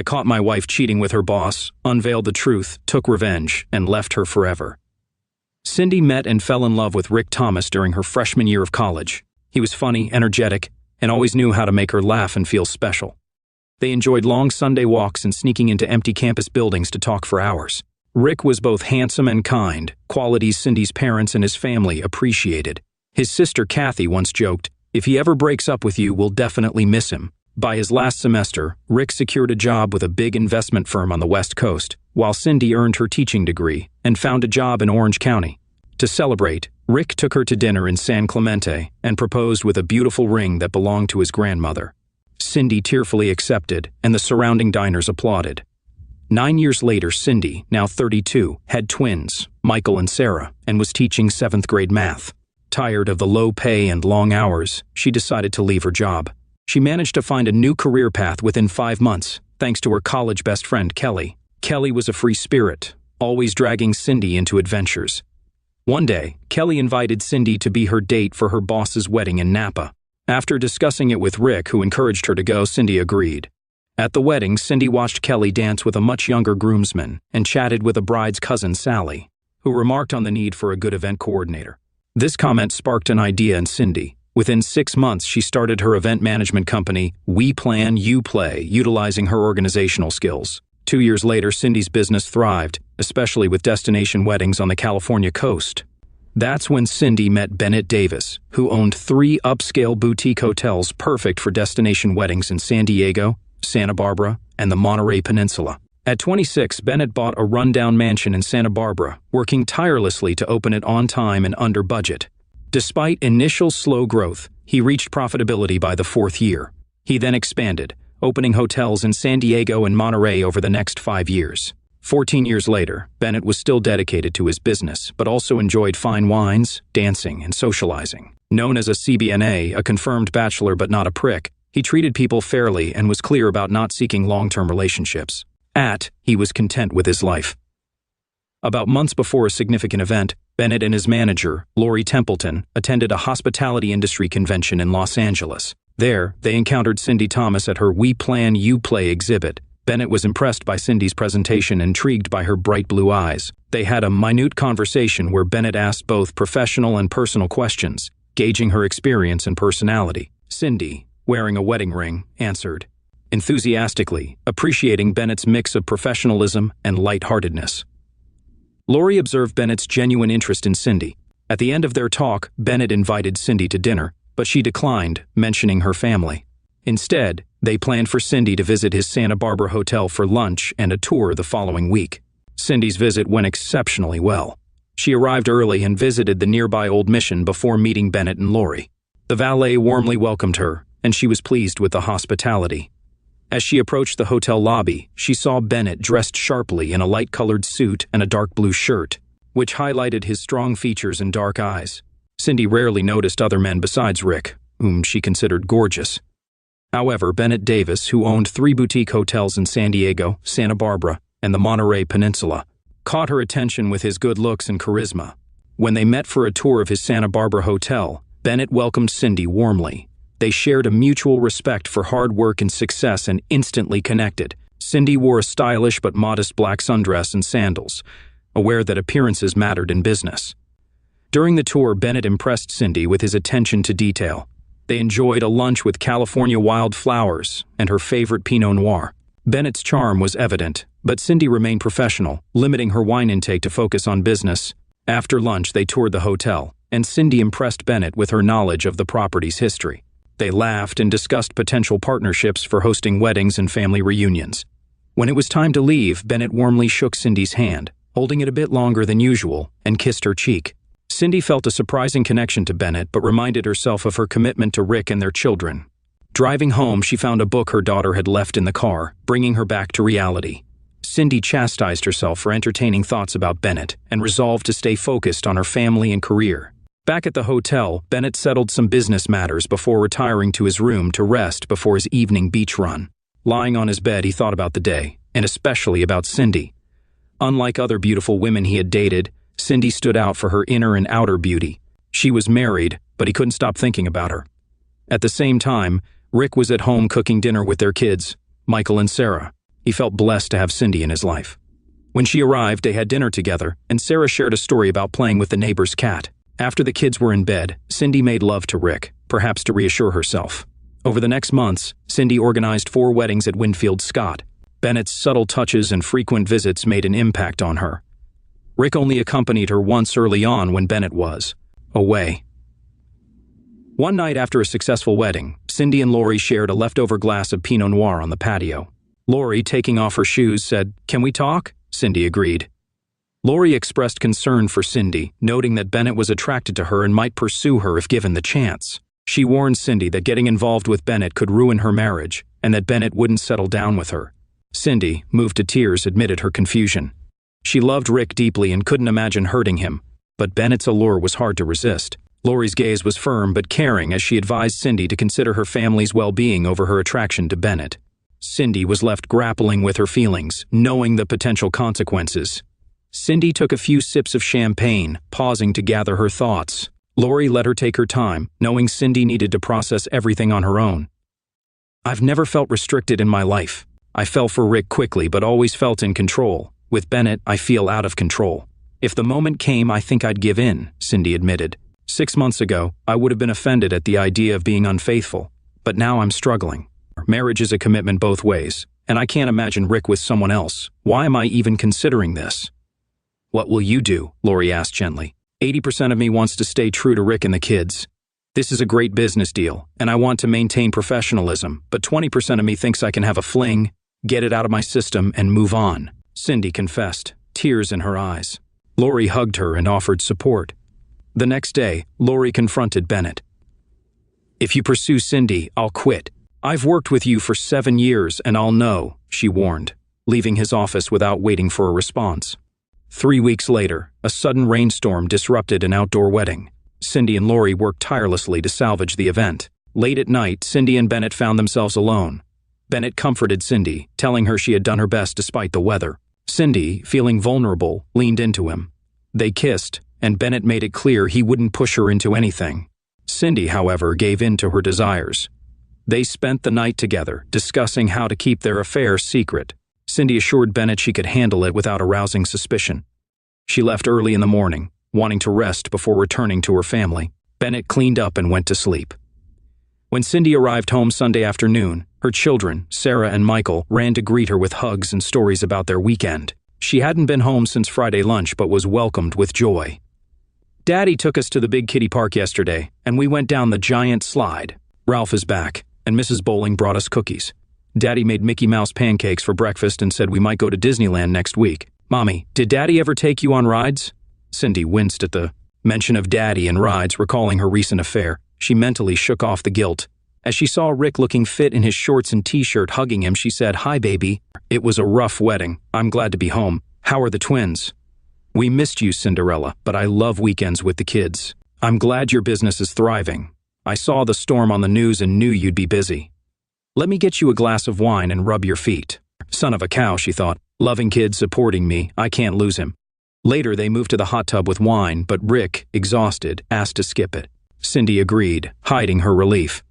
I caught my wife cheating with her boss, unveiled the truth, took revenge, and left her forever. Cindy met and fell in love with Rick Thomas during her freshman year of college. He was funny, energetic, and always knew how to make her laugh and feel special. They enjoyed long Sunday walks and sneaking into empty campus buildings to talk for hours. Rick was both handsome and kind, qualities Cindy's parents and his family appreciated. His sister Kathy once joked, "If he ever breaks up with you, we'll definitely miss him." By his last semester, Rick secured a job with a big investment firm on the West Coast, while Cindy earned her teaching degree and found a job in Orange County. To celebrate, Rick took her to dinner in San Clemente and proposed with a beautiful ring that belonged to his grandmother. Cindy tearfully accepted, and the surrounding diners applauded. 9 years later, Cindy, now 32, had twins, Michael and Sarah, and was teaching 7th grade math. Tired of the low pay and long hours, she decided to leave her job. She managed to find a new career path within 5 months, thanks to her college best friend, Kelly. Kelly was a free spirit, always dragging Cindy into adventures. One day, Kelly invited Cindy to be her date for her boss's wedding in Napa. After discussing it with Rick, who encouraged her to go, Cindy agreed. At the wedding, Cindy watched Kelly dance with a much younger groomsman and chatted with a bride's cousin, Sally, who remarked on the need for a good event coordinator. This comment sparked an idea in Cindy. Within 6 months, she started her event management company, We Plan, You Play, utilizing her organizational skills. 2 years later, Cindy's business thrived, especially with destination weddings on the California coast. That's when Cindy met Bennett Davis, who owned 3 upscale boutique hotels perfect for destination weddings in San Diego, Santa Barbara, and the Monterey Peninsula. At 26, Bennett bought a rundown mansion in Santa Barbara, working tirelessly to open it on time and under budget. Despite initial slow growth, he reached profitability by the 4th year. He then expanded, opening hotels in San Diego and Monterey over the next 5 years. 14 years later, Bennett was still dedicated to his business, but also enjoyed fine wines, dancing, and socializing. Known as a CBNA, a confirmed bachelor but not a prick, he treated people fairly and was clear about not seeking long-term relationships. He was content with his life. About months before a significant event, Bennett and his manager, Lori Templeton, attended a hospitality industry convention in Los Angeles. There, they encountered Cindy Thomas at her We Plan, You Play exhibit. Bennett was impressed by Cindy's presentation, intrigued by her bright blue eyes. They had a minute conversation where Bennett asked both professional and personal questions, gauging her experience and personality. Cindy, wearing a wedding ring, answered enthusiastically, appreciating Bennett's mix of professionalism and lightheartedness. Lori observed Bennett's genuine interest in Cindy. At the end of their talk, Bennett invited Cindy to dinner, but she declined, mentioning her family. Instead, they planned for Cindy to visit his Santa Barbara hotel for lunch and a tour the following week. Cindy's visit went exceptionally well. She arrived early and visited the nearby Old Mission before meeting Bennett and Lori. The valet warmly welcomed her, and she was pleased with the hospitality. As she approached the hotel lobby, she saw Bennett dressed sharply in a light-colored suit and a dark blue shirt, which highlighted his strong features and dark eyes. Cindy rarely noticed other men besides Rick, whom she considered gorgeous. However, Bennett Davis, who owned 3 boutique hotels in San Diego, Santa Barbara, and the Monterey Peninsula, caught her attention with his good looks and charisma. When they met for a tour of his Santa Barbara hotel, Bennett welcomed Cindy warmly. They shared a mutual respect for hard work and success and instantly connected. Cindy wore a stylish but modest black sundress and sandals, aware that appearances mattered in business. During the tour, Bennett impressed Cindy with his attention to detail. They enjoyed a lunch with California wild flowers and her favorite Pinot Noir. Bennett's charm was evident, but Cindy remained professional, limiting her wine intake to focus on business. After lunch, they toured the hotel, and Cindy impressed Bennett with her knowledge of the property's history. They laughed and discussed potential partnerships for hosting weddings and family reunions. When it was time to leave, Bennett warmly shook Cindy's hand, holding it a bit longer than usual, and kissed her cheek. Cindy felt a surprising connection to Bennett, but reminded herself of her commitment to Rick and their children. Driving home, she found a book her daughter had left in the car, bringing her back to reality. Cindy chastised herself for entertaining thoughts about Bennett and resolved to stay focused on her family and career. Back at the hotel, Bennett settled some business matters before retiring to his room to rest before his evening beach run. Lying on his bed, he thought about the day, and especially about Cindy. Unlike other beautiful women he had dated, Cindy stood out for her inner and outer beauty. She was married, but he couldn't stop thinking about her. At the same time, Rick was at home cooking dinner with their kids, Michael and Sarah. He felt blessed to have Cindy in his life. When she arrived, they had dinner together, and Sarah shared a story about playing with the neighbor's cat. After the kids were in bed, Cindy made love to Rick, perhaps to reassure herself. Over the next months, Cindy organized 4 weddings at Winfield Scott. Bennett's subtle touches and frequent visits made an impact on her. Rick only accompanied her once early on when Bennett was away. One night after a successful wedding, Cindy and Lori shared a leftover glass of Pinot Noir on the patio. Lori, taking off her shoes, said, "Can we talk?" Cindy agreed. Lori expressed concern for Cindy, noting that Bennett was attracted to her and might pursue her if given the chance. She warned Cindy that getting involved with Bennett could ruin her marriage and that Bennett wouldn't settle down with her. Cindy, moved to tears, admitted her confusion. She loved Rick deeply and couldn't imagine hurting him, but Bennett's allure was hard to resist. Lori's gaze was firm but caring as she advised Cindy to consider her family's well-being over her attraction to Bennett. Cindy was left grappling with her feelings, knowing the potential consequences. Cindy took a few sips of champagne, pausing to gather her thoughts. Lori let her take her time, knowing Cindy needed to process everything on her own. "I've never felt restricted in my life. I fell for Rick quickly but always felt in control. With Bennett, I feel out of control. If the moment came, I think I'd give in," Cindy admitted. 6 months ago, I would have been offended at the idea of being unfaithful, but now I'm struggling. Marriage is a commitment both ways, and I can't imagine Rick with someone else. Why am I even considering this? "What will you do?" Lori asked gently. 80% of me wants to stay true to Rick and the kids. This is a great business deal, and I want to maintain professionalism, but 20% of me thinks I can have a fling, get it out of my system, and move on," Cindy confessed, tears in her eyes. Lori hugged her and offered support. The next day, Lori confronted Bennett. "If you pursue Cindy, I'll quit. I've worked with you for 7 years and I'll know," she warned, leaving his office without waiting for a response. 3 weeks later, a sudden rainstorm disrupted an outdoor wedding. Cindy and Lori worked tirelessly to salvage the event. Late at night, Cindy and Bennett found themselves alone. Bennett comforted Cindy, telling her she had done her best despite the weather. Cindy, feeling vulnerable, leaned into him. They kissed, and Bennett made it clear he wouldn't push her into anything. Cindy, however, gave in to her desires. They spent the night together, discussing how to keep their affair secret. Cindy assured Bennett she could handle it without arousing suspicion. She left early in the morning, wanting to rest before returning to her family. Bennett cleaned up and went to sleep. When Cindy arrived home Sunday afternoon, her children, Sarah and Michael, ran to greet her with hugs and stories about their weekend. She hadn't been home since Friday lunch but was welcomed with joy. "Daddy took us to the big kiddie park yesterday, and we went down the giant slide. Ralph is back, and Mrs. Bowling brought us cookies. Daddy made Mickey Mouse pancakes for breakfast and said we might go to Disneyland next week. Mommy, did Daddy ever take you on rides?" Cindy winced at the mention of Daddy and rides, recalling her recent affair. She mentally shook off the guilt. As she saw Rick looking fit in his shorts and t-shirt hugging him, she said, "Hi, baby. It was a rough wedding. I'm glad to be home. How are the twins?" "We missed you, Cinderella, but I love weekends with the kids. I'm glad your business is thriving. I saw the storm on the news and knew you'd be busy. Let me get you a glass of wine and rub your feet." Son of a cow, she thought. Loving kid supporting me, I can't lose him. Later, they moved to the hot tub with wine, but Rick, exhausted, asked to skip it. Cindy agreed, hiding her relief.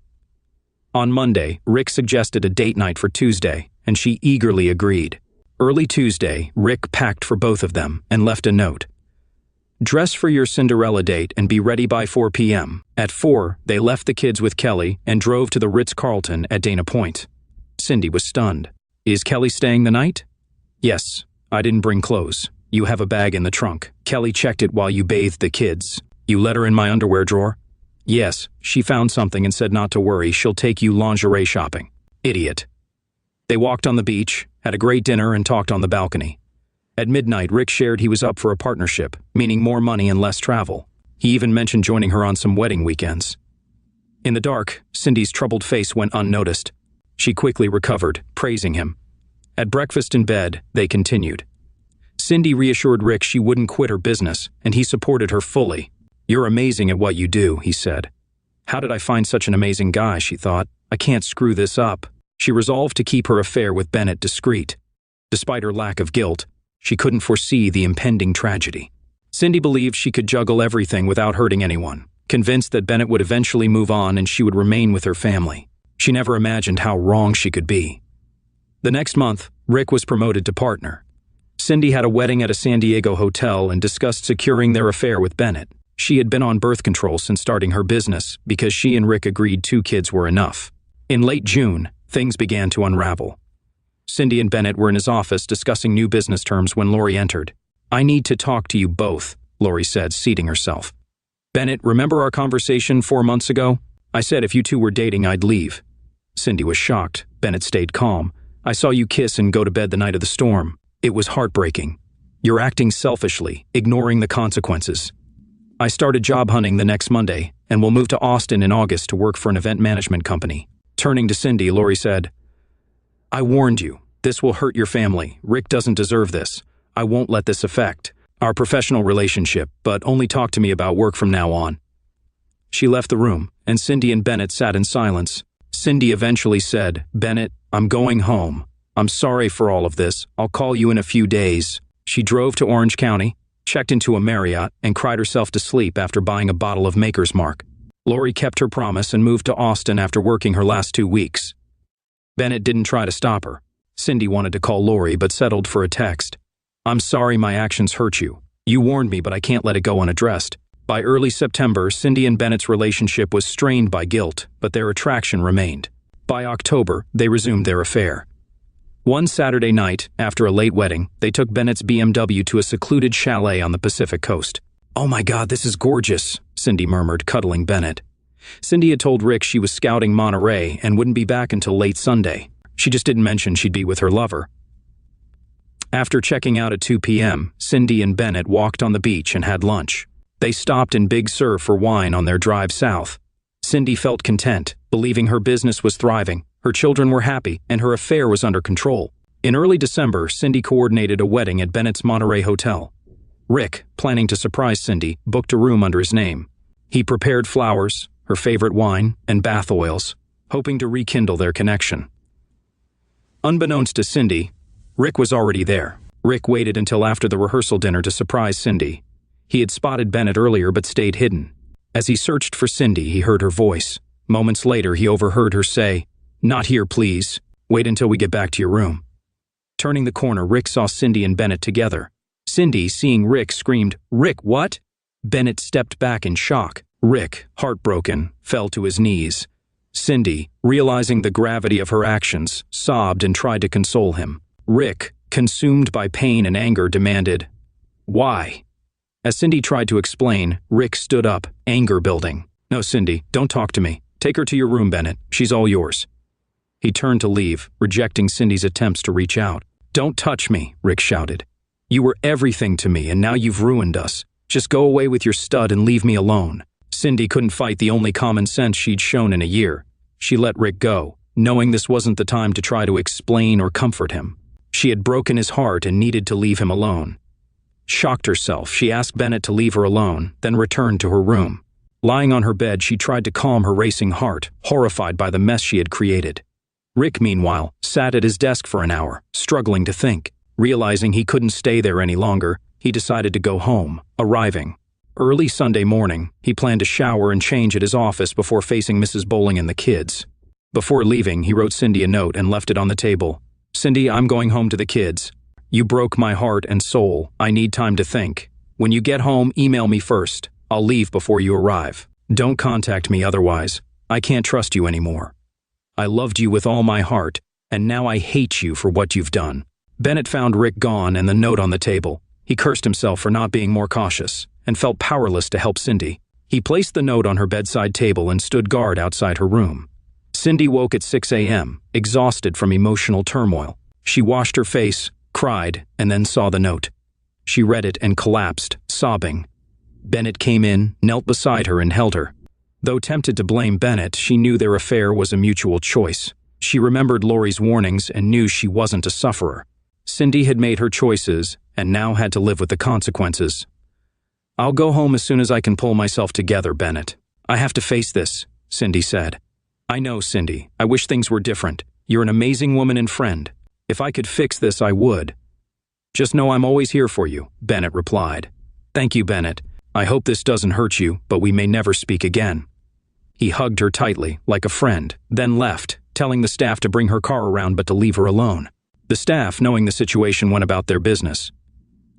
On Monday, Rick suggested a date night for Tuesday, and she eagerly agreed. Early Tuesday, Rick packed for both of them and left a note. "Dress for your Cinderella date and be ready by 4 p.m. At 4, they left the kids with Kelly and drove to the Ritz-Carlton at Dana Point. Cindy was stunned. "Is Kelly staying the night?" "Yes. I didn't bring clothes. You have a bag in the trunk. Kelly checked it while you bathed the kids. You let her in my underwear drawer?" "Yes. She found something and said not to worry. She'll take you lingerie shopping." Idiot. They walked on the beach, had a great dinner, and talked on the balcony. At midnight, Rick shared he was up for a partnership, meaning more money and less travel. He even mentioned joining her on some wedding weekends. In the dark, Cindy's troubled face went unnoticed. She quickly recovered, praising him. At breakfast in bed, they continued. Cindy reassured Rick she wouldn't quit her business, and he supported her fully. "You're amazing at what you do," he said. "How did I find such an amazing guy?" she thought. "I can't screw this up." She resolved to keep her affair with Bennett discreet. Despite her lack of guilt, she couldn't foresee the impending tragedy. Cindy believed she could juggle everything without hurting anyone, convinced that Bennett would eventually move on and she would remain with her family. She never imagined how wrong she could be. The next month, Rick was promoted to partner. Cindy had a wedding at a San Diego hotel and discussed securing their affair with Bennett. She had been on birth control since starting her business because she and Rick agreed 2 kids were enough. In late June, things began to unravel. Cindy and Bennett were in his office discussing new business terms when Lori entered. "I need to talk to you both," Lori said, seating herself. "Bennett, remember our conversation 4 months ago? I said if you two were dating, I'd leave." Cindy was shocked. Bennett stayed calm. "I saw you kiss and go to bed the night of the storm. It was heartbreaking. You're acting selfishly, ignoring the consequences. I started job hunting the next Monday, and will move to Austin in August to work for an event management company." Turning to Cindy, Lori said, "I warned you. This will hurt your family. Rick doesn't deserve this. I won't let this affect our professional relationship, but only talk to me about work from now on." She left the room, and Cindy and Bennett sat in silence. Cindy eventually said, "Bennett, I'm going home. I'm sorry for all of this. I'll call you in a few days." She drove to Orange County, checked into a Marriott, and cried herself to sleep after buying a bottle of Maker's Mark. Lori kept her promise and moved to Austin after working her last 2 weeks. Bennett didn't try to stop her. Cindy wanted to call Lori but settled for a text. "I'm sorry my actions hurt you. You warned me, but I can't let it go unaddressed." By early September, Cindy and Bennett's relationship was strained by guilt, but their attraction remained. By October, they resumed their affair. One Saturday night, after a late wedding, they took Bennett's BMW to a secluded chalet on the Pacific coast. "Oh my God, this is gorgeous," Cindy murmured, cuddling Bennett. Cindy had told Rick she was scouting Monterey and wouldn't be back until late Sunday. She just didn't mention she'd be with her lover. After checking out at 2 p.m., Cindy and Bennett walked on the beach and had lunch. They stopped in Big Sur for wine on their drive south. Cindy felt content, believing her business was thriving, her children were happy, and her affair was under control. In early December, Cindy coordinated a wedding at Bennett's Monterey Hotel. Rick, planning to surprise Cindy, booked a room under his name. He prepared flowers, her favorite wine, and bath oils, hoping to rekindle their connection. Unbeknownst to Cindy, Rick was already there. Rick waited until after the rehearsal dinner to surprise Cindy. He had spotted Bennett earlier but stayed hidden. As he searched for Cindy, he heard her voice. Moments later, he overheard her say, "Not here, please. Wait until we get back to your room." Turning the corner, Rick saw Cindy and Bennett together. Cindy, seeing Rick, screamed, "Rick, what?" Bennett stepped back in shock. Rick, heartbroken, fell to his knees. Cindy, realizing the gravity of her actions, sobbed and tried to console him. Rick, consumed by pain and anger, demanded, "Why?" As Cindy tried to explain, Rick stood up, anger building. "No, Cindy, don't talk to me. Take her to your room, Bennett. She's all yours." He turned to leave, rejecting Cindy's attempts to reach out. "Don't touch me," Rick shouted. "You were everything to me, and now you've ruined us. Just go away with your stud and leave me alone." Cindy couldn't fight the only common sense she'd shown in a year. She let Rick go, knowing this wasn't the time to try to explain or comfort him. She had broken his heart and needed to leave him alone. Shocked herself, she asked Bennett to leave her alone, then returned to her room. Lying on her bed, she tried to calm her racing heart, horrified by the mess she had created. Rick, meanwhile, sat at his desk for an hour, struggling to think. Realizing he couldn't stay there any longer, he decided to go home, arriving. Early Sunday morning, he planned to shower and change at his office before facing Mrs. Bowling and the kids. Before leaving, he wrote Cindy a note and left it on the table. "Cindy, I'm going home to the kids. You broke my heart and soul. I need time to think. When you get home, email me first. I'll leave before you arrive. Don't contact me otherwise. I can't trust you anymore. I loved you with all my heart, and now I hate you for what you've done." Bennett found Rick gone and the note on the table. He cursed himself for not being more cautious, and felt powerless to help Cindy. He placed the note on her bedside table and stood guard outside her room. Cindy woke at 6 a.m., exhausted from emotional turmoil. She washed her face, cried, and then saw the note. She read it and collapsed, sobbing. Bennett came in, knelt beside her, and held her. Though tempted to blame Bennett, she knew their affair was a mutual choice. She remembered Lori's warnings and knew she wasn't a sufferer. Cindy had made her choices and now had to live with the consequences. "I'll go home as soon as I can pull myself together, Bennett. I have to face this," Cindy said. "I know, Cindy. I wish things were different. You're an amazing woman and friend. If I could fix this, I would." "Just know I'm always here for you," Bennett replied. "Thank you, Bennett. I hope this doesn't hurt you, but we may never speak again." He hugged her tightly, like a friend, then left, telling the staff to bring her car around but to leave her alone. The staff, knowing the situation, went about their business.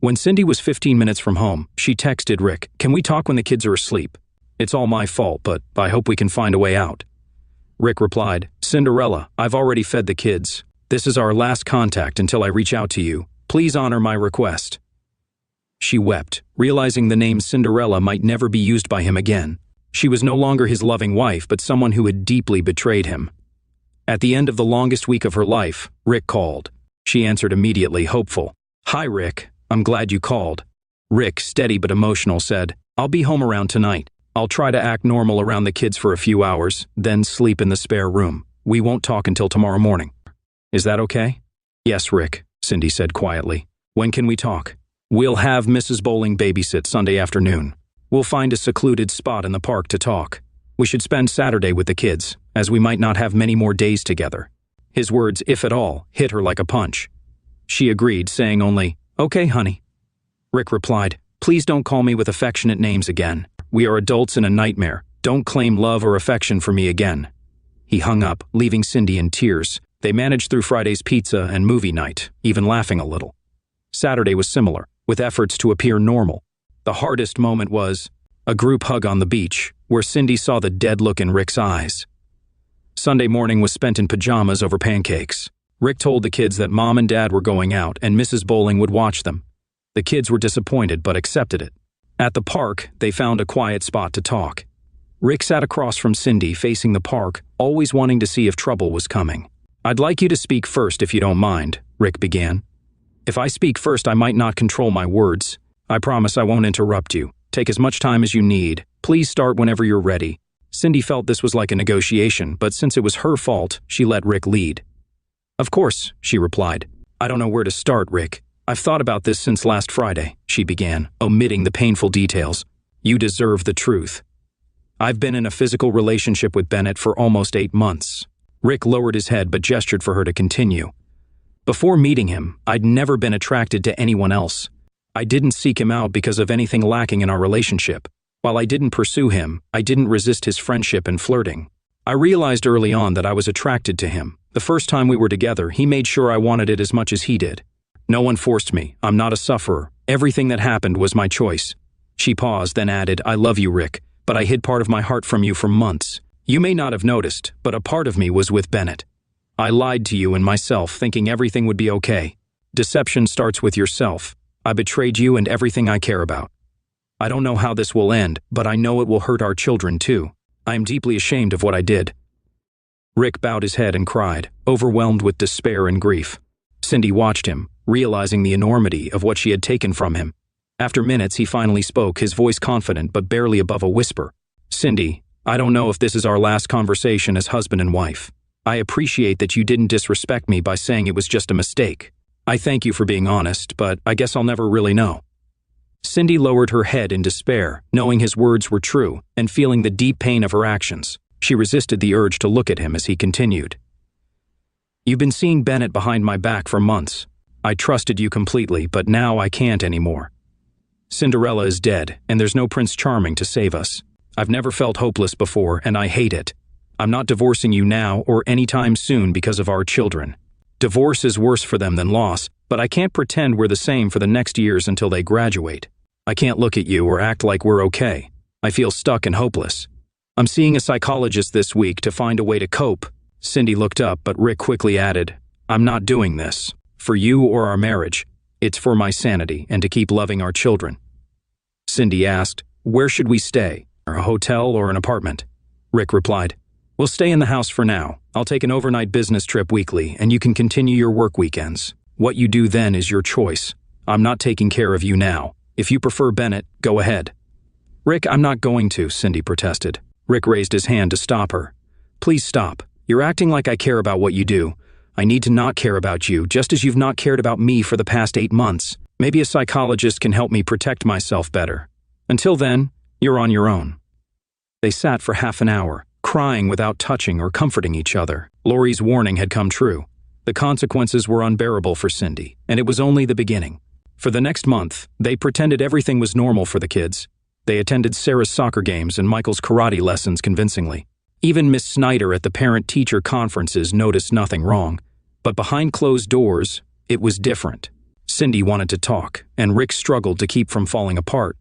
When Cindy was 15 minutes from home, she texted Rick, "Can we talk when the kids are asleep? It's all my fault, but I hope we can find a way out." Rick replied, "Cinderella, I've already fed the kids. This is our last contact until I reach out to you. Please honor my request." She wept, realizing the name Cinderella might never be used by him again. She was no longer his loving wife, but someone who had deeply betrayed him. At the end of the longest week of her life, Rick called. She answered immediately, hopeful. "Hi, Rick. I'm glad you called." Rick, steady but emotional, said, "I'll be home around tonight. I'll try to act normal around the kids for a few hours, then sleep in the spare room. We won't talk until tomorrow morning. Is that okay?" "Yes, Rick," Cindy said quietly. "When can we talk?" "We'll have Mrs. Bowling babysit Sunday afternoon. We'll find a secluded spot in the park to talk. We should spend Saturday with the kids, as we might not have many more days together." His words, "if at all," hit her like a punch. She agreed, saying only, "Okay, honey." Rick replied, "Please don't call me with affectionate names again. We are adults in a nightmare. Don't claim love or affection for me again." He hung up, leaving Cindy in tears. They managed through Friday's pizza and movie night, even laughing a little. Saturday was similar, with efforts to appear normal. The hardest moment was a group hug on the beach, where Cindy saw the dead look in Rick's eyes. Sunday morning was spent in pajamas over pancakes. Rick told the kids that Mom and Dad were going out and Mrs. Bowling would watch them. The kids were disappointed but accepted it. At the park, they found a quiet spot to talk. Rick sat across from Cindy, facing the park, always wanting to see if trouble was coming. "I'd like you to speak first if you don't mind," Rick began. "If I speak first, I might not control my words. I promise I won't interrupt you. Take as much time as you need. Please start whenever you're ready." Cindy felt this was like a negotiation, but since it was her fault, she let Rick lead. "Of course," she replied. "I don't know where to start, Rick. I've thought about this since last Friday," she began, omitting the painful details. "You deserve the truth. I've been in a physical relationship with Bennett for almost 8 months." Rick lowered his head but gestured for her to continue. "Before meeting him, I'd never been attracted to anyone else. I didn't seek him out because of anything lacking in our relationship. While I didn't pursue him, I didn't resist his friendship and flirting. I realized early on that I was attracted to him. The first time we were together, he made sure I wanted it as much as he did. No one forced me. I'm not a sufferer. Everything that happened was my choice." She paused, then added, "I love you, Rick, but I hid part of my heart from you for months. You may not have noticed, but a part of me was with Bennett. I lied to you and myself, thinking everything would be okay. Deception starts with yourself. I betrayed you and everything I care about. I don't know how this will end, but I know it will hurt our children too. I am deeply ashamed of what I did." Rick bowed his head and cried, overwhelmed with despair and grief. Cindy watched him, realizing the enormity of what she had taken from him. After minutes, he finally spoke, his voice confident but barely above a whisper. "Cindy, I don't know if this is our last conversation as husband and wife. I appreciate that you didn't disrespect me by saying it was just a mistake. I thank you for being honest, but I guess I'll never really know." Cindy lowered her head in despair, knowing his words were true, and feeling the deep pain of her actions. She resisted the urge to look at him as he continued. "You've been seeing Bennett behind my back for months. I trusted you completely, but now I can't anymore. Cinderella is dead, and there's no Prince Charming to save us. I've never felt hopeless before, and I hate it. I'm not divorcing you now or anytime soon because of our children. Divorce is worse for them than loss, but I can't pretend we're the same for the next years until they graduate. I can't look at you or act like we're okay. I feel stuck and hopeless. I'm seeing a psychologist this week to find a way to cope." Cindy looked up, but Rick quickly added, "I'm not doing this for you or our marriage. It's for my sanity and to keep loving our children." Cindy asked, "Where should we stay? A hotel or an apartment?" Rick replied, "We'll stay in the house for now. I'll take an overnight business trip weekly, and you can continue your work weekends. What you do then is your choice. I'm not taking care of you now. If you prefer Bennett, go ahead." "Rick, I'm not going to," Cindy protested. Rick raised his hand to stop her. "Please stop. You're acting like I care about what you do. I need to not care about you, just as you've not cared about me for the past 8 months. Maybe a psychologist can help me protect myself better. Until then, you're on your own." They sat for half an hour, crying without touching or comforting each other. Laurie's warning had come true. The consequences were unbearable for Cindy, and it was only the beginning. For the next month, they pretended everything was normal for the kids. They attended Sarah's soccer games and Michael's karate lessons convincingly. Even Miss Snyder at the parent-teacher conferences noticed nothing wrong. But behind closed doors, it was different. Cindy wanted to talk, and Rick struggled to keep from falling apart.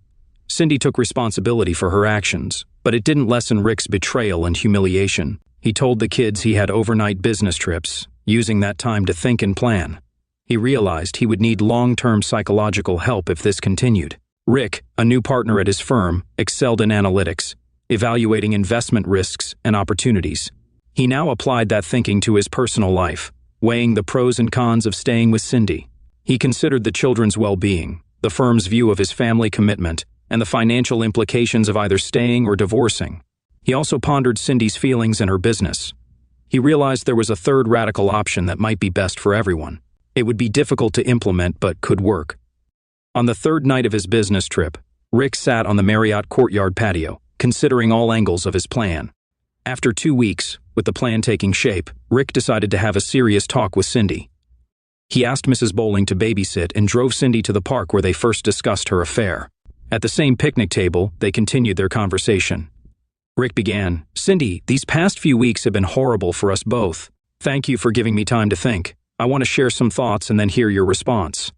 Cindy took responsibility for her actions, but it didn't lessen Rick's betrayal and humiliation. He told the kids he had overnight business trips, using that time to think and plan. He realized he would need long-term psychological help if this continued. Rick, a new partner at his firm, excelled in analytics, evaluating investment risks and opportunities. He now applied that thinking to his personal life, weighing the pros and cons of staying with Cindy. He considered the children's well-being, the firm's view of his family commitment, and the financial implications of either staying or divorcing. He also pondered Cindy's feelings and her business. He realized there was a third radical option that might be best for everyone. It would be difficult to implement but could work. On the third night of his business trip, Rick sat on the Marriott courtyard patio, considering all angles of his plan. After 2 weeks, with the plan taking shape, Rick decided to have a serious talk with Cindy. He asked Mrs. Bowling to babysit and drove Cindy to the park where they first discussed her affair. At the same picnic table, they continued their conversation. Rick began, "Cindy, these past few weeks have been horrible for us both. Thank you for giving me time to think. I want to share some thoughts and then hear your response."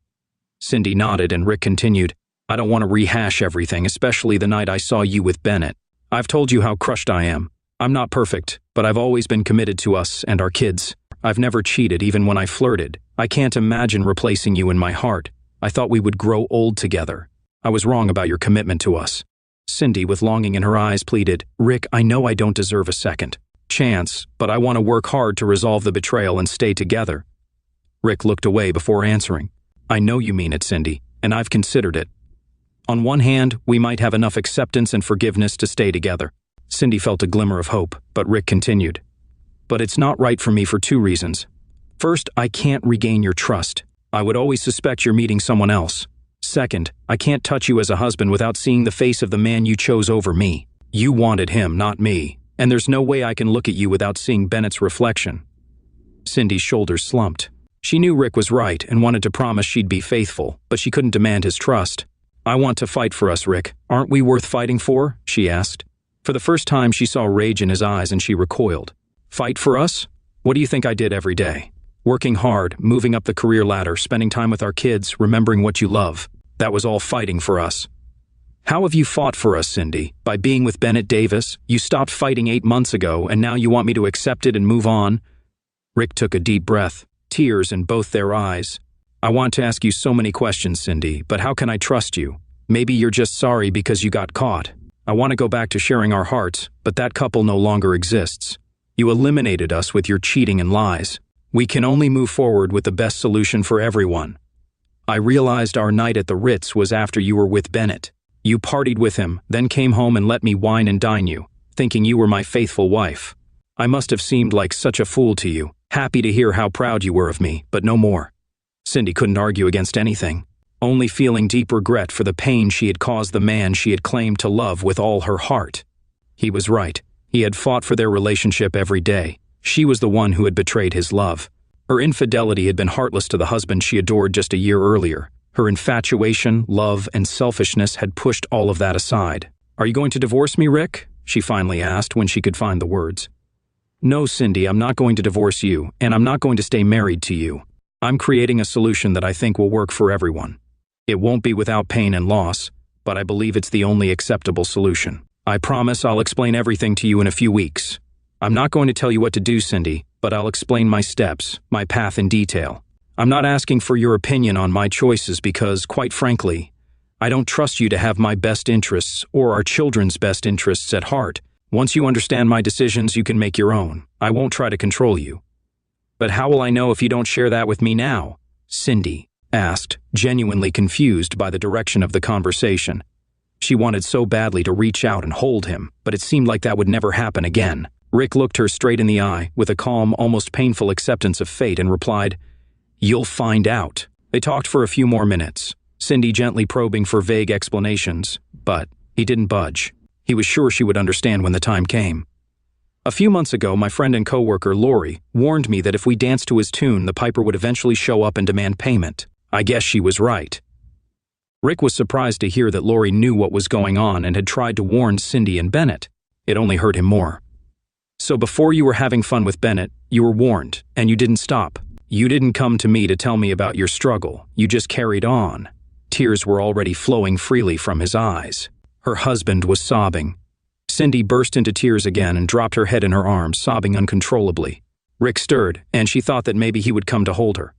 Cindy nodded and Rick continued, "I don't want to rehash everything, especially the night I saw you with Bennett. I've told you how crushed I am. I'm not perfect, but I've always been committed to us and our kids. I've never cheated even when I flirted. I can't imagine replacing you in my heart. I thought we would grow old together. I was wrong about your commitment to us." Cindy, with longing in her eyes, pleaded, "Rick, I know I don't deserve a second chance, but I want to work hard to resolve the betrayal and stay together." Rick looked away before answering. "I know you mean it, Cindy, and I've considered it. On one hand, we might have enough acceptance and forgiveness to stay together." Cindy felt a glimmer of hope, but Rick continued, "But it's not right for me for 2 reasons. First, I can't regain your trust. I would always suspect you're meeting someone else. Second, I can't touch you as a husband without seeing the face of the man you chose over me. You wanted him, not me, and there's no way I can look at you without seeing Bennett's reflection." Cindy's shoulders slumped. She knew Rick was right and wanted to promise she'd be faithful, but she couldn't demand his trust. "I want to fight for us, Rick. Aren't we worth fighting for?" she asked. For the first time, she saw rage in his eyes and she recoiled. "Fight for us? What do you think I did every day? Working hard, moving up the career ladder, spending time with our kids, remembering what you love. That was all fighting for us." "How have you fought for us, Cindy? By being with Bennett Davis? You stopped fighting 8 months ago, and now you want me to accept it and move on?" Rick took a deep breath, tears in both their eyes. "I want to ask you so many questions, Cindy, but how can I trust you? Maybe you're just sorry because you got caught. I want to go back to sharing our hearts, but that couple no longer exists. You eliminated us with your cheating and lies. We can only move forward with the best solution for everyone. I realized our night at the Ritz was after you were with Bennett. You partied with him, then came home and let me wine and dine you, thinking you were my faithful wife. I must have seemed like such a fool to you, happy to hear how proud you were of me, but no more." Cindy couldn't argue against anything, only feeling deep regret for the pain she had caused the man she had claimed to love with all her heart. He was right. He had fought for their relationship every day. She was the one who had betrayed his love. Her infidelity had been heartless to the husband she adored just a year earlier. Her infatuation, love, and selfishness had pushed all of that aside. "Are you going to divorce me, Rick?" she finally asked when she could find the words. "No, Cindy, I'm not going to divorce you, and I'm not going to stay married to you. I'm creating a solution that I think will work for everyone. It won't be without pain and loss, but I believe it's the only acceptable solution. I promise I'll explain everything to you in a few weeks. I'm not going to tell you what to do, Cindy, but I'll explain my steps, my path in detail. I'm not asking for your opinion on my choices because, quite frankly, I don't trust you to have my best interests or our children's best interests at heart. Once you understand my decisions, you can make your own. I won't try to control you." "But how will I know if you don't share that with me now?" Cindy asked, genuinely confused by the direction of the conversation. She wanted so badly to reach out and hold him, but it seemed like that would never happen again. Rick looked her straight in the eye with a calm, almost painful acceptance of fate and replied, "You'll find out." They talked for a few more minutes, Cindy gently probing for vague explanations, but he didn't budge. He was sure she would understand when the time came. "A few months ago, my friend and coworker, Lori, warned me that if we danced to his tune, the piper would eventually show up and demand payment. I guess she was right." Rick was surprised to hear that Lori knew what was going on and had tried to warn Cindy and Bennett. It only hurt him more. "So before you were having fun with Bennett, you were warned, and you didn't stop. You didn't come to me to tell me about your struggle. You just carried on. Tears were already flowing freely from his eyes. Her husband was sobbing. Cindy burst into tears again and dropped her head in her arms, sobbing uncontrollably. Rick stirred, and she thought that maybe he would come to hold her.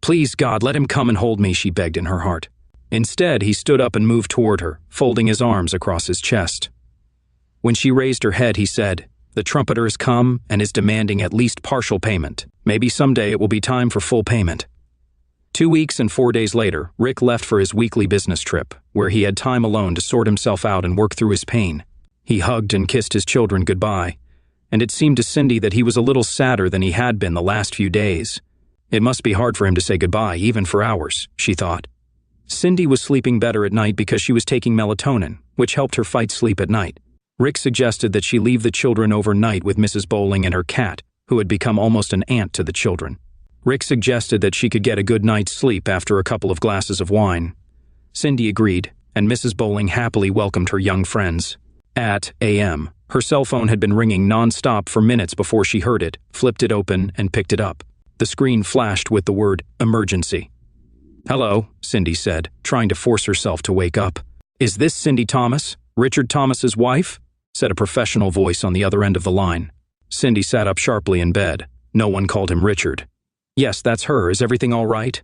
Please, God, let him come and hold me, she begged in her heart. Instead, he stood up and moved toward her, folding his arms across his chest. When she raised her head, he said, "The trumpeter has come and is demanding at least partial payment. Maybe someday it will be time for full payment." 2 weeks and 4 days later, Rick left for his weekly business trip, where he had time alone to sort himself out and work through his pain. He hugged and kissed his children goodbye, and it seemed to Cindy that he was a little sadder than he had been the last few days. It must be hard for him to say goodbye, even for hours, she thought. Cindy was sleeping better at night because she was taking melatonin, which helped her fight sleep at night. Rick suggested that she leave the children overnight with Mrs. Bowling and her cat, who had become almost an aunt to the children. Rick suggested that she could get a good night's sleep after a couple of glasses of wine. Cindy agreed, and Mrs. Bowling happily welcomed her young friends. At a.m., her cell phone had been ringing non-stop for minutes before she heard it, flipped it open, and picked it up. The screen flashed with the word, "Emergency." "Hello," Cindy said, trying to force herself to wake up. "Is this Cindy Thomas, Richard Thomas's wife?" said a professional voice on the other end of the line. Cindy sat up sharply in bed. No one called him Richard. "Yes, that's her. Is everything all right?"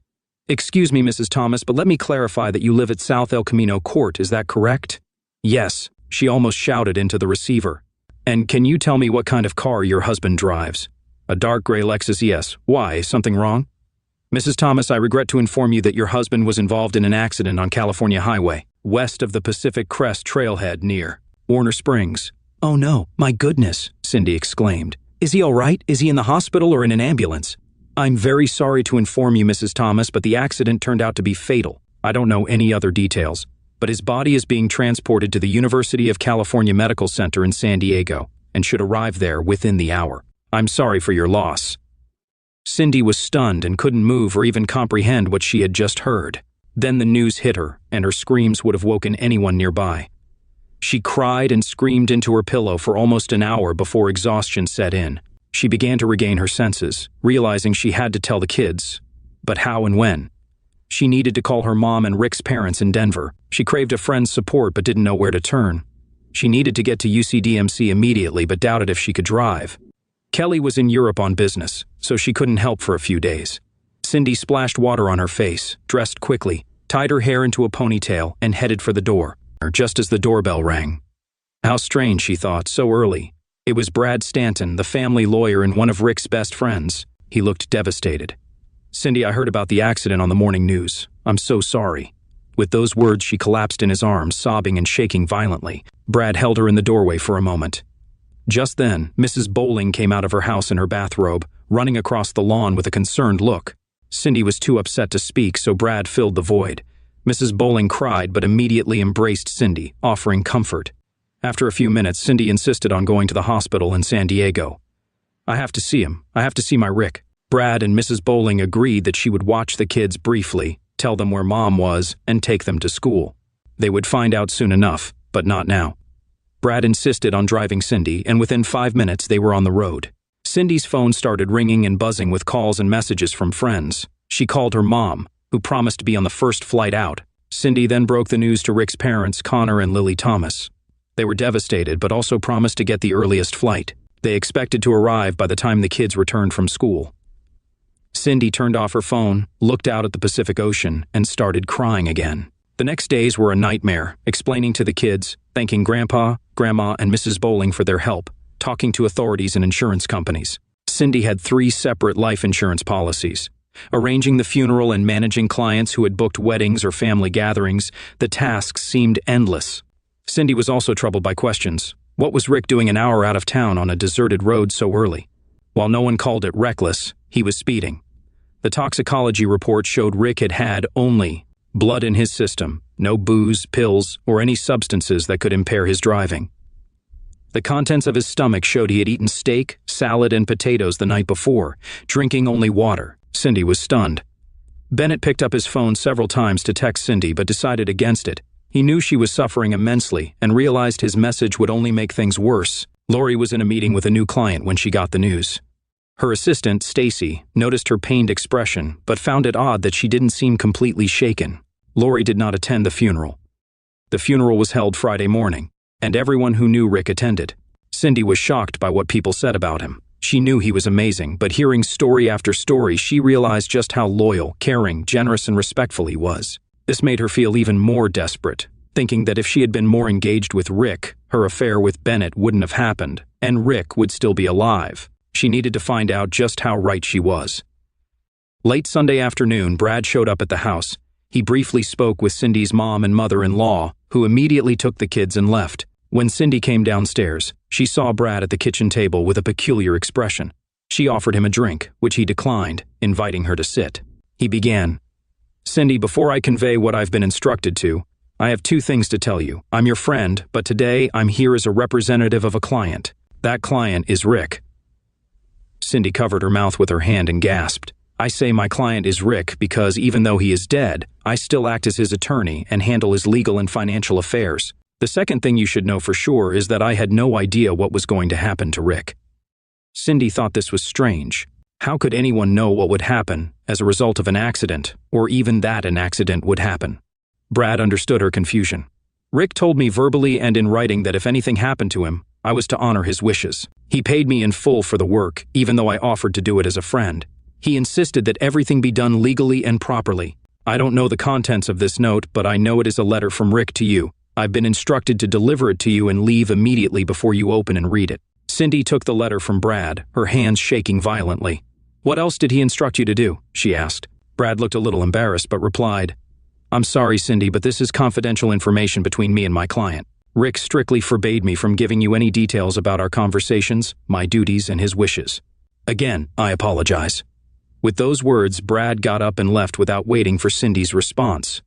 "Excuse me, Mrs. Thomas, but let me clarify that you live at South El Camino Court, is that correct?" "Yes," she almost shouted into the receiver. "And can you tell me what kind of car your husband drives?" "A dark gray Lexus ES. Why, something wrong?" "Mrs. Thomas, I regret to inform you that your husband was involved in an accident on California Highway, west of the Pacific Crest Trailhead near Warner Springs." "Oh no, my goodness," Cindy exclaimed. "Is he all right? Is he in the hospital or in an ambulance?" "I'm very sorry to inform you, Mrs. Thomas, but the accident turned out to be fatal. I don't know any other details, but his body is being transported to the University of California Medical Center in San Diego and should arrive there within the hour. I'm sorry for your loss." Cindy was stunned and couldn't move or even comprehend what she had just heard. Then the news hit her, and her screams would have woken anyone nearby. She cried and screamed into her pillow for almost an hour before exhaustion set in. She began to regain her senses, realizing she had to tell the kids. But how and when? She needed to call her mom and Rick's parents in Denver. She craved a friend's support but didn't know where to turn. She needed to get to UCDMC immediately but doubted if she could drive. Kelly was in Europe on business, so she couldn't help for a few days. Cindy splashed water on her face, dressed quickly, tied her hair into a ponytail, and headed for the door, just as the doorbell rang. How strange, she thought, so early. It was Brad Stanton, the family lawyer and one of Rick's best friends. He looked devastated. "Cindy, I heard about the accident on the morning news. I'm so sorry." With those words, she collapsed in his arms, sobbing and shaking violently. Brad held her in the doorway for a moment. Just then, Mrs. Bowling came out of her house in her bathrobe, running across the lawn with a concerned look. Cindy was too upset to speak, so Brad filled the void. Mrs. Bowling cried but immediately embraced Cindy, offering comfort. After a few minutes, Cindy insisted on going to the hospital in San Diego. "I have to see him. I have to see my Rick." Brad and Mrs. Bowling agreed that she would watch the kids briefly, tell them where Mom was, and take them to school. They would find out soon enough, but not now. Brad insisted on driving Cindy, and within 5 minutes they were on the road. Cindy's phone started ringing and buzzing with calls and messages from friends. She called her mom, who promised to be on the first flight out. Cindy then broke the news to Rick's parents, Connor and Lily Thomas. They were devastated, but also promised to get the earliest flight. They expected to arrive by the time the kids returned from school. Cindy turned off her phone, looked out at the Pacific Ocean, and started crying again. The next days were a nightmare, explaining to the kids, thanking Grandpa, Grandma, and Mrs. Bowling for their help, talking to authorities and insurance companies. Cindy had 3 separate life insurance policies. Arranging the funeral and managing clients who had booked weddings or family gatherings, the tasks seemed endless. Cindy was also troubled by questions. What was Rick doing an hour out of town on a deserted road so early? While no one called it reckless, he was speeding. The toxicology report showed Rick had had only blood in his system, no booze, pills, or any substances that could impair his driving. The contents of his stomach showed he had eaten steak, salad, and potatoes the night before, drinking only water. Cindy was stunned. Bennett picked up his phone several times to text Cindy but decided against it. He knew she was suffering immensely and realized his message would only make things worse. Lori was in a meeting with a new client when she got the news. Her assistant, Stacy, noticed her pained expression, but found it odd that she didn't seem completely shaken. Lori did not attend the funeral. The funeral was held Friday morning, and everyone who knew Rick attended. Cindy was shocked by what people said about him. She knew he was amazing, but hearing story after story, she realized just how loyal, caring, generous, and respectful he was. This made her feel even more desperate, thinking that if she had been more engaged with Rick, her affair with Bennett wouldn't have happened, and Rick would still be alive. She needed to find out just how right she was. Late Sunday afternoon, Brad showed up at the house. He briefly spoke with Cindy's mom and mother-in-law, who immediately took the kids and left. When Cindy came downstairs, she saw Brad at the kitchen table with a peculiar expression. She offered him a drink, which he declined, inviting her to sit. He began, "Cindy, before I convey what I've been instructed to, I have two things to tell you. I'm your friend, but today I'm here as a representative of a client. That client is Rick." Cindy covered her mouth with her hand and gasped. "I say my client is Rick because even though he is dead, I still act as his attorney and handle his legal and financial affairs. The second thing you should know for sure is that I had no idea what was going to happen to Rick." Cindy thought this was strange. How could anyone know what would happen as a result of an accident, or even that an accident would happen? Brad understood her confusion. "Rick told me verbally and in writing that if anything happened to him, I was to honor his wishes. He paid me in full for the work, even though I offered to do it as a friend. He insisted that everything be done legally and properly. I don't know the contents of this note, but I know it is a letter from Rick to you. I've been instructed to deliver it to you and leave immediately before you open and read it." Cindy took the letter from Brad, her hands shaking violently. "What else did he instruct you to do?" she asked. Brad looked a little embarrassed but replied, "I'm sorry, Cindy, but this is confidential information between me and my client. Rick strictly forbade me from giving you any details about our conversations, my duties, and his wishes. Again, I apologize." With those words, Brad got up and left without waiting for Cindy's response.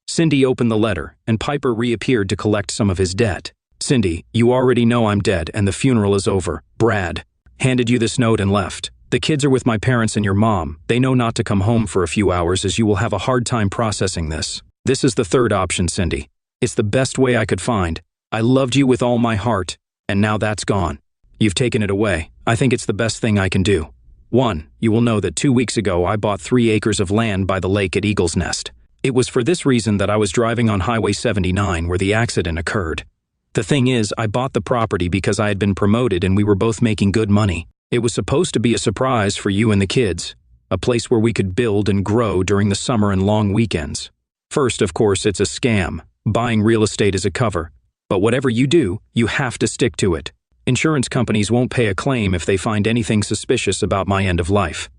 Cindy opened the letter, and Piper reappeared to collect some of his debt. "Cindy, you already know I'm dead and the funeral is over. Brad handed you this note and left. The kids are with my parents and your mom. They know not to come home for a few hours as you will have a hard time processing this. This is the third option, Cindy. It's the best way I could find. I loved you with all my heart, and now that's gone. You've taken it away. I think it's the best thing I can do. 1. You will know that 2 weeks ago I bought 3 acres of land by the lake at Eagle's Nest. It was for this reason that I was driving on Highway 79 where the accident occurred. The thing is, I bought the property because I had been promoted and we were both making good money. It was supposed to be a surprise for you and the kids, a place where we could build and grow during the summer and long weekends. First, of course, it's a scam. Buying real estate is a cover. But whatever you do, you have to stick to it. Insurance companies won't pay a claim if they find anything suspicious about my end of life.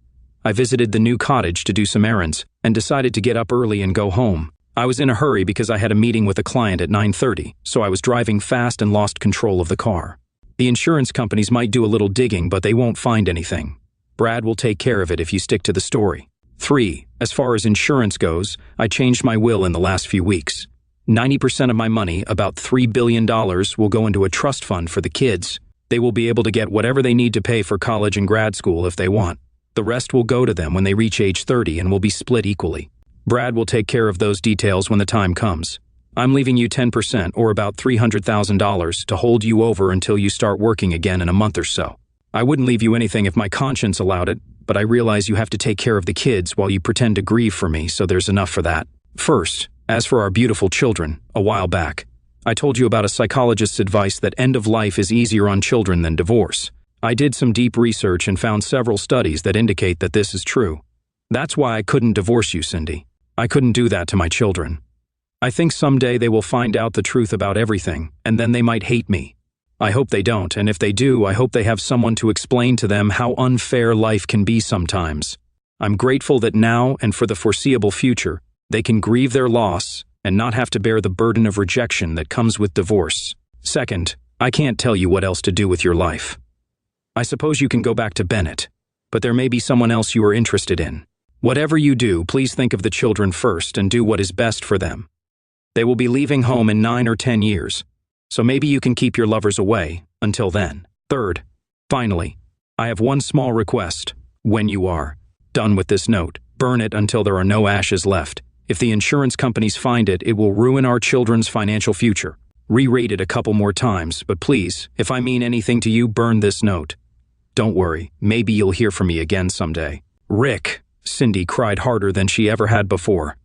I visited the new cottage to do some errands and decided to get up early and go home. I was in a hurry because I had a meeting with a client at 9:30, so I was driving fast and lost control of the car. The insurance companies might do a little digging, but they won't find anything. Brad will take care of it if you stick to the story. 3. As far as insurance goes, I changed my will in the last few weeks. 90% of my money, about $3 billion, will go into a trust fund for the kids. They will be able to get whatever they need to pay for college and grad school if they want. The rest will go to them when they reach age 30 and will be split equally. Brad will take care of those details when the time comes. I'm leaving you 10%, or about $300,000, to hold you over until you start working again in a month or so. I wouldn't leave you anything if my conscience allowed it, but I realize you have to take care of the kids while you pretend to grieve for me, so there's enough for that. First, as for our beautiful children, a while back, I told you about a psychologist's advice that end of life is easier on children than divorce. I did some deep research and found several studies that indicate that this is true. That's why I couldn't divorce you, Cindy. I couldn't do that to my children. I think someday they will find out the truth about everything, and then they might hate me. I hope they don't, and if they do, I hope they have someone to explain to them how unfair life can be sometimes. I'm grateful that now and for the foreseeable future, they can grieve their loss and not have to bear the burden of rejection that comes with divorce. Second, I can't tell you what else to do with your life. I suppose you can go back to Bennett, but there may be someone else you are interested in. Whatever you do, please think of the children first and do what is best for them. They will be leaving home in 9 or 10 years, so maybe you can keep your lovers away until then. Third, finally, I have one small request. When you are done with this note, burn it until there are no ashes left. If the insurance companies find it, it will ruin our children's financial future. Re-rate it a couple more times, but please, if I mean anything to you, burn this note. Don't worry, maybe you'll hear from me again someday. Rick! Cindy cried harder than she ever had before.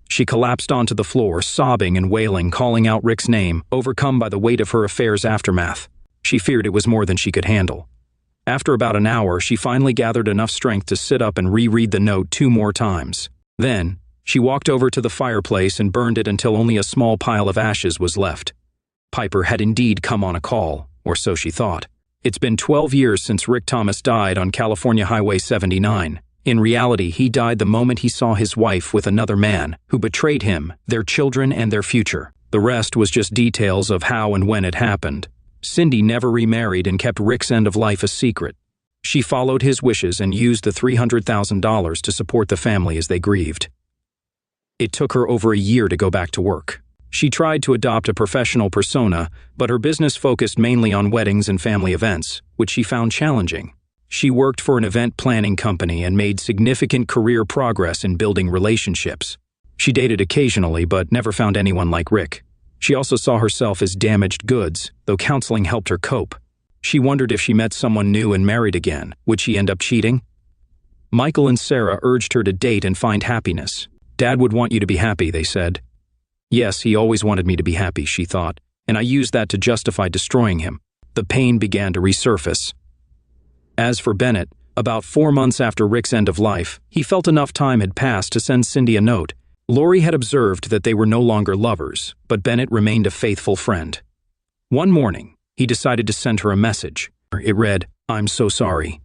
She collapsed onto the floor, sobbing and wailing, calling out Rick's name, overcome by the weight of her affair's aftermath. She feared it was more than she could handle. After about an hour, she finally gathered enough strength to sit up and reread the note 2 more times. Then, she walked over to the fireplace and burned it until only a small pile of ashes was left. Piper had indeed come on a call, or so she thought. It's been 12 years since Rick Thomas died on California Highway 79. In reality, he died the moment he saw his wife with another man who betrayed him, their children, and their future. The rest was just details of how and when it happened. Cindy never remarried and kept Rick's end of life a secret. She followed his wishes and used the $300,000 to support the family as they grieved. It took her over a year to go back to work. She tried to adopt a professional persona, but her business focused mainly on weddings and family events, which she found challenging. She worked for an event planning company and made significant career progress in building relationships. She dated occasionally, but never found anyone like Rick. She also saw herself as damaged goods, though counseling helped her cope. She wondered if she met someone new and married again, would she end up cheating? Michael and Sarah urged her to date and find happiness. Dad would want you to be happy, they said. Yes, he always wanted me to be happy, she thought, and I used that to justify destroying him. The pain began to resurface. As for Bennett, about 4 months after Rick's end of life, he felt enough time had passed to send Cindy a note. Lori had observed that they were no longer lovers, but Bennett remained a faithful friend. One morning, he decided to send her a message. It read, "I'm so sorry."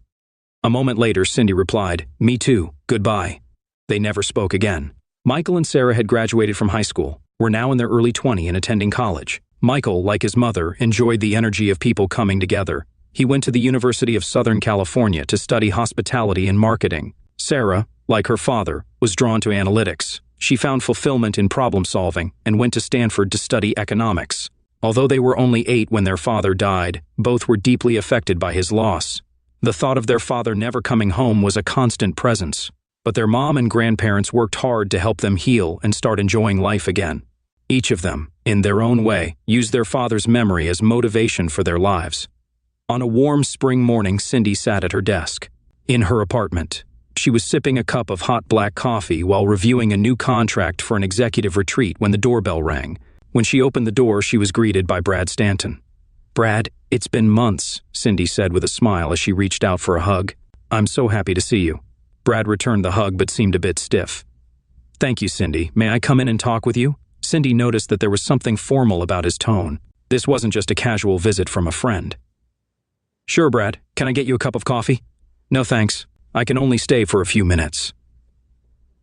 A moment later, Cindy replied, "Me too, goodbye." They never spoke again. Michael and Sarah had graduated from high school, were now in their early 20s and attending college. Michael, like his mother, enjoyed the energy of people coming together. He went to the University of Southern California to study hospitality and marketing. Sarah, like her father, was drawn to analytics. She found fulfillment in problem solving and went to Stanford to study economics. Although they were only 8 when their father died, both were deeply affected by his loss. The thought of their father never coming home was a constant presence. But their mom and grandparents worked hard to help them heal and start enjoying life again. Each of them, in their own way, used their father's memory as motivation for their lives. On a warm spring morning, Cindy sat at her desk. In her apartment, she was sipping a cup of hot black coffee while reviewing a new contract for an executive retreat when the doorbell rang. When she opened the door, she was greeted by Brad Stanton. "Brad, it's been months," Cindy said with a smile as she reached out for a hug. "I'm so happy to see you." Brad returned the hug but seemed a bit stiff. "Thank you, Cindy. May I come in and talk with you?" Cindy noticed that there was something formal about his tone. This wasn't just a casual visit from a friend. "Sure, Brad. Can I get you a cup of coffee?" "No, thanks. I can only stay for a few minutes."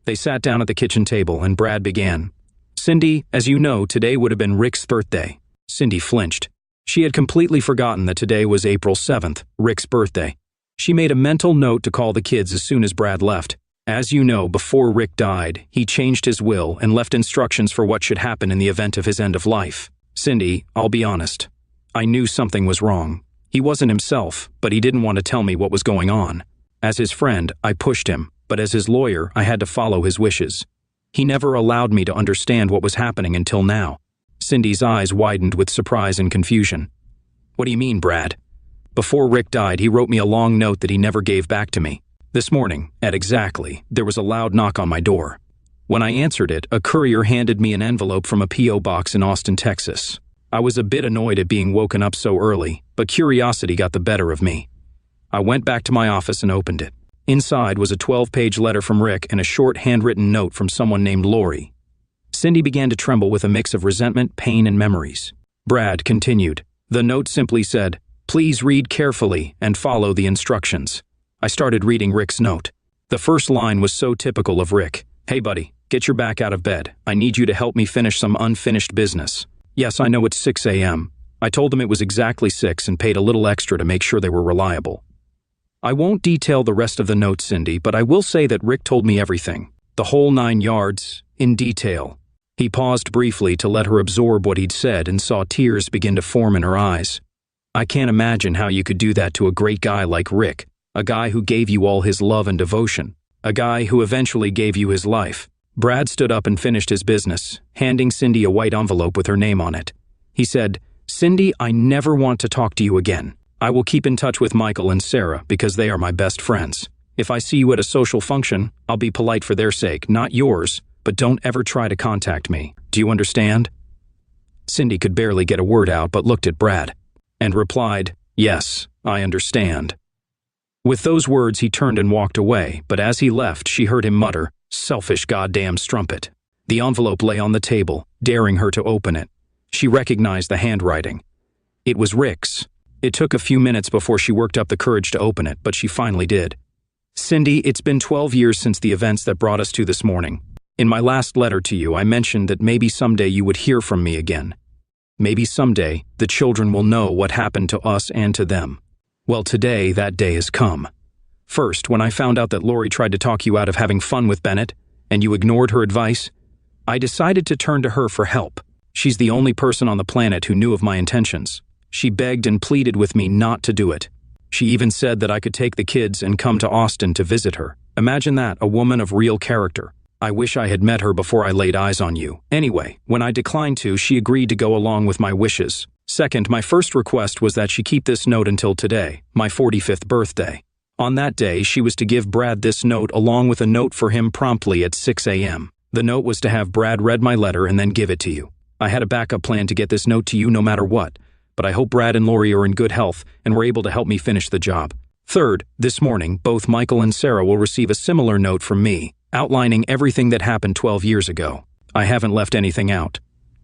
They sat down at the kitchen table and Brad began. "Cindy, as you know, today would have been Rick's birthday." Cindy flinched. She had completely forgotten that today was April 7th, Rick's birthday. She made a mental note to call the kids as soon as Brad left. As you know, before Rick died, he changed his will and left instructions for what should happen in the event of his end of life. "Cindy, I'll be honest. I knew something was wrong. He wasn't himself, but he didn't want to tell me what was going on. As his friend, I pushed him, but as his lawyer, I had to follow his wishes. He never allowed me to understand what was happening until now." Cindy's eyes widened with surprise and confusion. "What do you mean, Brad?" "Before Rick died, he wrote me a long note that he never gave back to me. This morning, at exactly, there was a loud knock on my door. When I answered it, a courier handed me an envelope from a P.O. box in Austin, Texas. I was a bit annoyed at being woken up so early, but curiosity got the better of me. I went back to my office and opened it. Inside was a 12-page letter from Rick and a short handwritten note from someone named Lori. Cindy began to tremble with a mix of resentment, pain, and memories. Brad continued. The note simply said, "Please read carefully and follow the instructions." I started reading Rick's note. The first line was so typical of Rick. "Hey buddy, get your back out of bed. I need you to help me finish some unfinished business." Yes, I know it's 6 a.m. I told them it was exactly 6 and paid a little extra to make sure they were reliable. I won't detail the rest of the note, Cindy, but I will say that Rick told me everything. The whole 9 yards, in detail. He paused briefly to let her absorb what he'd said and saw tears begin to form in her eyes. "I can't imagine how you could do that to a great guy like Rick, a guy who gave you all his love and devotion, a guy who eventually gave you his life." Brad stood up and finished his business, handing Cindy a white envelope with her name on it. He said, "Cindy, I never want to talk to you again. I will keep in touch with Michael and Sarah because they are my best friends. If I see you at a social function, I'll be polite for their sake, not yours, but don't ever try to contact me. Do you understand?" Cindy could barely get a word out but looked at Brad and replied, "Yes, I understand." With those words, he turned and walked away, but as he left, she heard him mutter, "Selfish goddamn strumpet." The envelope lay on the table, daring her to open it. She recognized the handwriting. It was Rick's. It took a few minutes before she worked up the courage to open it, but she finally did. "Cindy, it's been 12 years since the events that brought us to this morning. In my last letter to you, I mentioned that maybe someday you would hear from me again. Maybe someday the children will know what happened to us and to them. Well, today that day has come. First, when I found out that Lori tried to talk you out of having fun with Bennett, and you ignored her advice, I decided to turn to her for help. She's the only person on the planet who knew of my intentions. She begged and pleaded with me not to do it. She even said that I could take the kids and come to Austin to visit her. Imagine that, a woman of real character. I wish I had met her before I laid eyes on you. Anyway, when I declined to, she agreed to go along with my wishes. Second, my first request was that she keep this note until today, my 45th birthday. On that day, she was to give Brad this note along with a note for him promptly at 6 a.m. The note was to have Brad read my letter and then give it to you. I had a backup plan to get this note to you no matter what, but I hope Brad and Lori are in good health and were able to help me finish the job. Third, this morning, both Michael and Sarah will receive a similar note from me, outlining everything that happened 12 years ago. I haven't left anything out.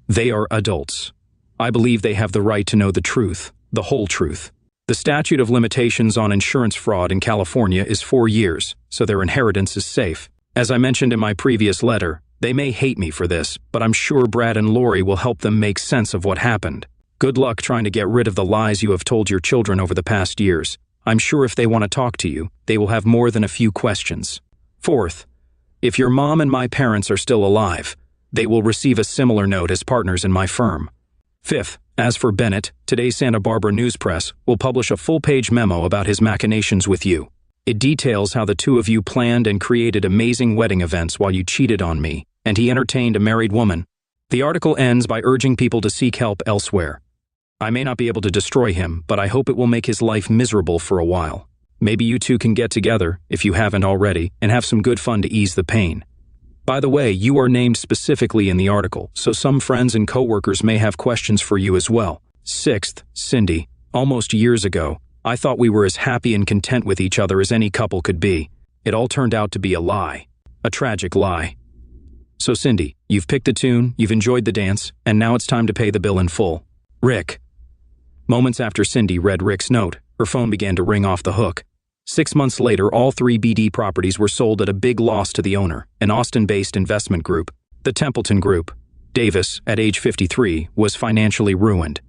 They are adults. I believe they have the right to know the truth, the whole truth. The statute of limitations on insurance fraud in California is 4 years, so their inheritance is safe. As I mentioned in my previous letter, they may hate me for this, but I'm sure Brad and Lori will help them make sense of what happened. Good luck trying to get rid of the lies you have told your children over the past years. I'm sure if they want to talk to you, they will have more than a few questions. Fourth, if your mom and my parents are still alive, they will receive a similar note as partners in my firm. Fifth, as for Bennett, today's Santa Barbara News Press will publish a full-page memo about his machinations with you. It details how the two of you planned and created amazing wedding events while you cheated on me, and he entertained a married woman. The article ends by urging people to seek help elsewhere. I may not be able to destroy him, but I hope it will make his life miserable for a while. Maybe you two can get together, if you haven't already, and have some good fun to ease the pain. By the way, you are named specifically in the article, so some friends and coworkers may have questions for you as well. Sixth, Cindy, almost years ago, I thought we were as happy and content with each other as any couple could be. It all turned out to be a lie. A tragic lie. So Cindy, you've picked the tune, you've enjoyed the dance, and now it's time to pay the bill in full. Rick. Moments after Cindy read Rick's note, her phone began to ring off the hook. 6 months later, all 3 BD properties were sold at a big loss to the owner, an Austin-based investment group. The Templeton Group. Davis, at age 53, was financially ruined.